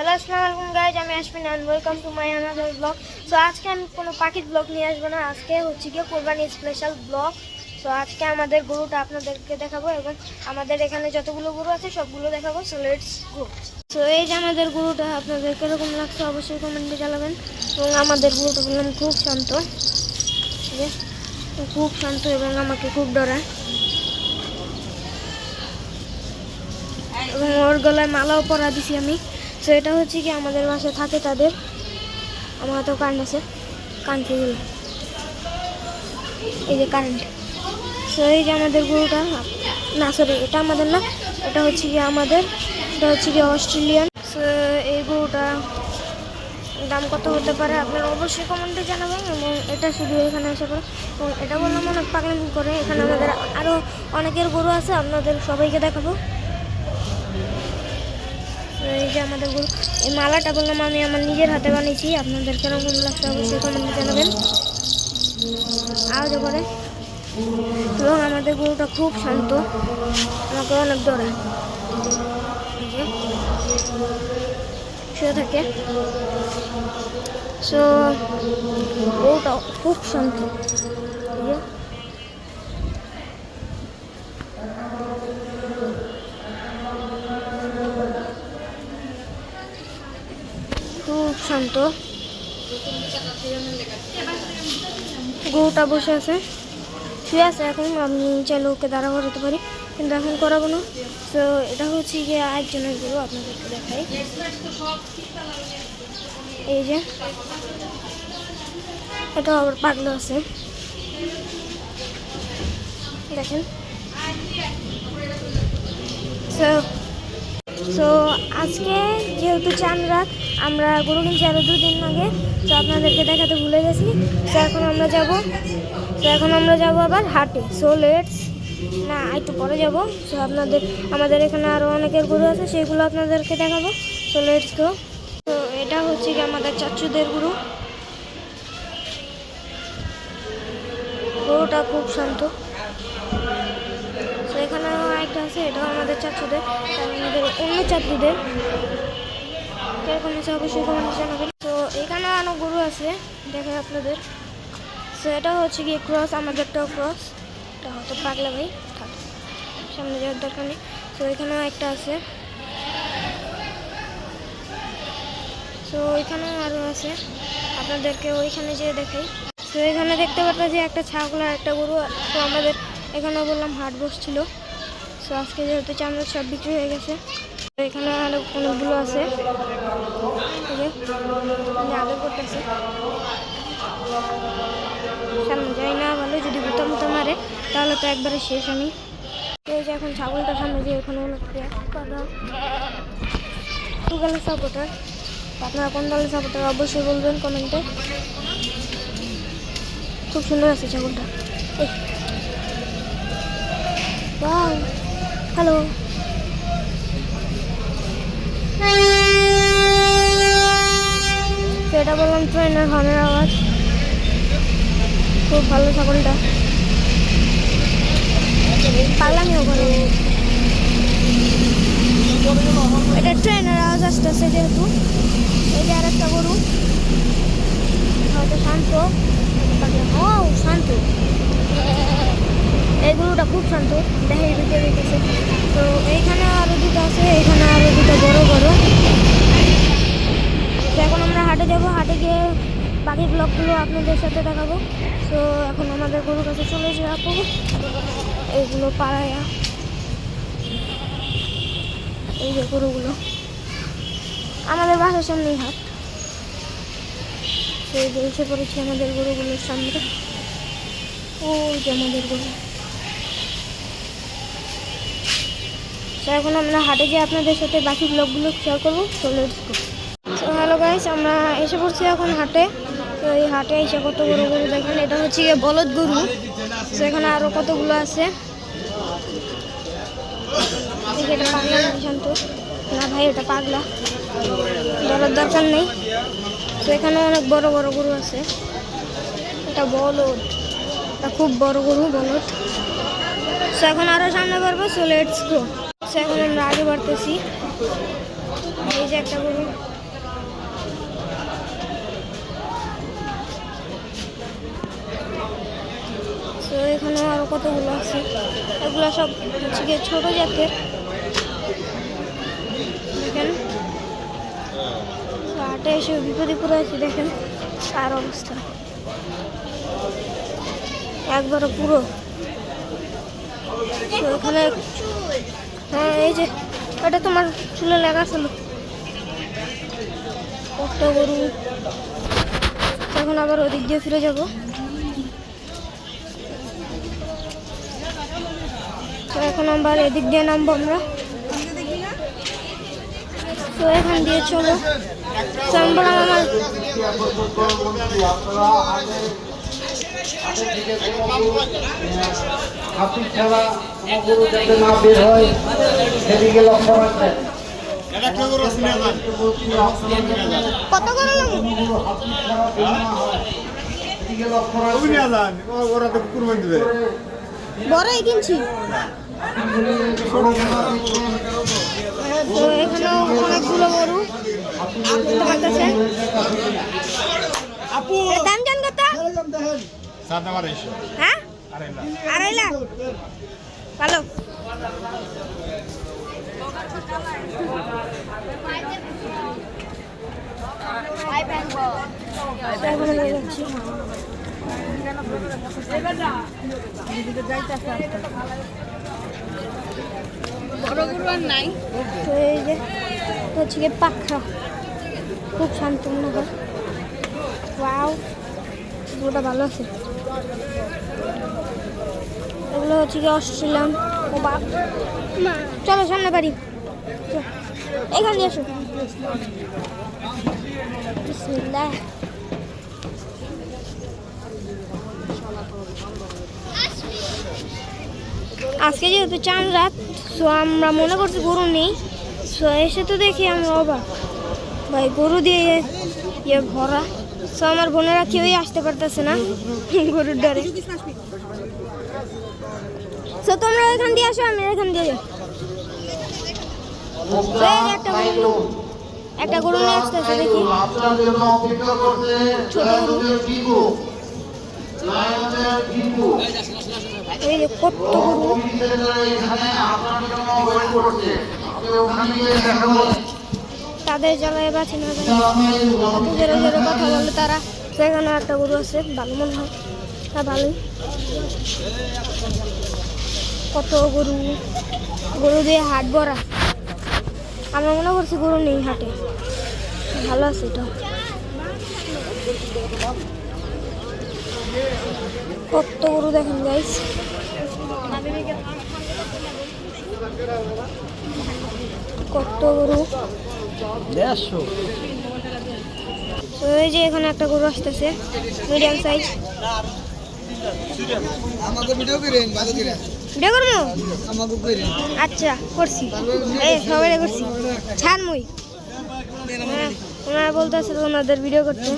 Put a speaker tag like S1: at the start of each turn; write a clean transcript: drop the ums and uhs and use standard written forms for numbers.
S1: Hello আসসালামু আলাইকুম guys, আমি Ashmin and welcome to my another blog. So আজকে আমি কোনো পাখির ব্লগ নিয়ে আসবো না, আজকে হচ্ছে গিয়ে কোরবানি স্পেশাল ব্লগ। সো আজকে আমাদের গরুটা আপনাদেরকে দেখাবো এবং আমাদের এখানে যতগুলো গরু আছে সবগুলো দেখাবো। So let's go. সো এই যে আমাদের গরুটা, আপনাদের কীরকম লাগছে অবশ্যই কমেন্টে জানাবেন। এবং আমাদের গরুটা বললাম খুব শান্ত, খুব শান্ত এবং আমাকে খুব ডরায়। এবং ওর গলায় মালাও পরা দিছি আমি। সো এটা হচ্ছে কি আমাদের বাসায় থাকে তাদের। আমার হাতেও কারেন্ট আছে, কারেন্টে গেল, এই যে কারেন্ট। সো এই যে আমাদের গরুটা, না সরি এটা আমাদের না, এটা হচ্ছে কি আমাদের, এটা হচ্ছে কি অস্ট্রেলিয়ান। সো এই গরুটা দাম কত হতে পারে আপনারা অবশ্যই কমেন্টে জানাবেন। এবং এটা শুধু এখানে এসে করে, এবং এটা বললাম অনেক পাগলামি করে। এখানে আমাদের আরও অনেকের গরু আছে, আপনাদের সবাইকে দেখাবো। এই যে আমাদের গরু, এই মালাটা বললাম আমি আমার নিজের হাতে বানিয়েছি, আপনাদের কেরকম লাগছে অবশ্যই কমেন্টে জানাবেন। আওয়াজ করে। এবং আমাদের গরুটা খুব শান্ত, আমাকে অনেক ডরায়, শুয়ে থাকে। সো গরুটা খুব শান্ত, খুব শান্ত। গরুটা বসে আছে, শুয়ে আছে এখন। আমি চাইলে ওকে দাঁড়া করাতে পারি, কিন্তু এখন করাবো না। তো এটা হচ্ছে গিয়ে আরেকজনের গরু, আপনাদেরকে দেখাই। এই যে এটা আবার পাগলা আছে, দেখেন। সো আজকে যেহেতু চাঁদ রাত, আমরা গরু কিনছি আরও 2 দিন আগে। তো আপনাদেরকে দেখাতে ভুলে গেছি। তো এখন আমরা যাব আবার হাটে। সো লেটস, না একটু পরে যাব। সো আমাদের এখানে আরও অনেকের গরু আছে, সেগুলো আপনাদেরকে দেখাবো। So let's go. তো এটা হচ্ছে কি আমাদের চাচুদের গরুটা খুব শান্ত। তো এখানেও একটা আছে, এটাও আমাদের চাচুদের, আমাদের অন্য চাচুদের। কিরকম আছে অবশ্যই কমেন্টে জানাবেন। তো এখানেও অনেক গরু আছে, দেখেন আপনাদের। সো এটা হচ্ছে গিয়ে ক্রস, আমাদেরটাও ক্রস। এটা হয়তো পাগলা ভাই, থাক, সামনে যাওয়ার দরকার নেই। তো এখানেও একটা আছে। সো এখানেও আরও আছে, আপনাদেরকে ওইখানে যেয়ে দেখাই। তো এখানে দেখতে পাচ্ছি যে একটা ছাগল আর একটা গরু। তো আমাদের এখানেও বললাম হাট বসছিল। সো আজকে যেহেতু চাঁদ সব বিক্রি হয়ে গেছে। তো এখানে অনেকগুলো আছে, আদর করতেছে। সামনে যাই না ভালো, যদি গুতা মুতা মারে তাহলে তো একবারে শেষ আমি। এই যে এখন ছাগলটার সামনে যে ওখানে অনেক দলের সাপোর্টার। আপনারা কোন দলের সাপোর্টার অবশ্যই বলবেন কমেন্টে। খুব সুন্দর আছে ছাগলটা। হ্যালো, এটা বললাম ট্রেনের হর্নের আওয়াজ। খুব ভালো ছাগলটা, পাগলামিও করে। এটা ট্রেনের আওয়াজ আসতেছে যেহেতু। এই যে আর একটা গরু, হয়তো শান্ত, শান্ত। এই গরুটা খুব শান্ত, দেখে দিতে দিতেছে। তো এইখানে আরও দুটো আছে, এখানে আরও দুটো বড় বড়। তো এখন আমরা হাটে যাব, হাটে গিয়ে বাকি ব্লগগুলো আপনাদের সাথে দেখাবো। তো এখন আমাদের গরুর কাছে চলে যাবো, এইগুলো পাড়ায়া। এই যে গরুগুলো, আমাদের বাসার সামনেই হাট। সেই যে এসে পড়েছি আমাদের গরুগুলোর সামনে। ওই যে আমাদের গরু। তো এখন আমরা হাটে গিয়ে আপনাদের সাথে বাকি ব্লগগুলো শেয়ার করবো। তো লেটস গো। তো হ্যালো গাইস, আমরা এসে পড়ছি এখন হাটে। তো এই হাটে এসে কত গরু দেখেন। এটা হচ্ছে গিয়ে বলদ গরু। তো এখানে আরও কতগুলো আছে। এটা পাগলা শান্ত না ভাই, এটা পাগলা, ধরার দরকার নেই। তো এখানে অনেক বড় বড় গরু আছে। এটা বলদ, এটা খুব বড় গরু বলদ। সো এখন আরও সামনে বাড়বো। So let's go. সো এখন আমরা আগে বাড়তেছি। এই যে একটা গরু, কতগুলো আছে, এগুলো সব হচ্ছে গিয়ে ছোট জাতের। দেখেন হাটে এসে বিপদে পড়ে আছে, দেখেন তার অবস্থা একবারে পুরো। ওখানে হ্যাঁ এই যে এটা তোমার চুলে লেগা ছিল কত গরু। এখন আবার ওদিক দিয়ে ফিরে যাব। তো এখন আবার এদিক দিয়ে নামবো আমরা। তো এখান দিয়ে চলো। তো আমি বললাম আমার
S2: হাতি ছাড়া গরু যাতে না বের হয় সেদিকে লক্ষ্য রাখবেন।
S1: কত করে বড়ই কিনছি। তো এখানেও অনেকগুলো গরু দেখতে পাচ্ছেন। দাম জান কত? হ্যাঁ 2.5 লাখ। ভালো। নাই তো এই যে হচ্ছে গিয়ে পাখা, খুব শান্ত মনে হয়। ওয়াও, পুরোটা ভালো আছে। এগুলো হচ্ছে গিয়ে অস্ট্রেলিয়ান। ও বাপ, চলো সামনে বাড়ি, এখান দিয়ে আসো। বিসমিল্লাহ। আজকে যেহেতু চাঁদ রাত, সো আমরা মনে করছি গরু নেই। সো এসে তো দেখি আমরা অবাক, ভাই গরু দিয়ে ইয়ে ভরা। সো আমার বোনেরা কেউই আসতে পারতেছে না গরুর ডরে। সো তোমরা এখান দিয়ে আসো, আমি এখান দিয়ে যাই। একটা গরু নিয়ে আসতেছে, দেখি ছোট গরু। এই যে কত গরু, তাদের জ্বালায় বাঁচি না, জোরে জোরে কথা বলে তারা। সেখানে একটা গরু আছে, ভালো মনে হয়, হ্যাঁ ভালোই। কত গরু, গরু দিয়ে হাট ভরা। আমরা মনে করছি গরু নেই হাটে, ভালো আছে এটা। কত গরু দেখেন গাইস, কত গরু। তো এই যে এখানে একটা গরু আসতেছে, মিডিয়াম সাইজ। ভিডিও করবো? আচ্ছা করছি, এই সবাই করছি। ছাড় মুই, ওনারা বলতেছে ওনাদের ভিডিও করতে।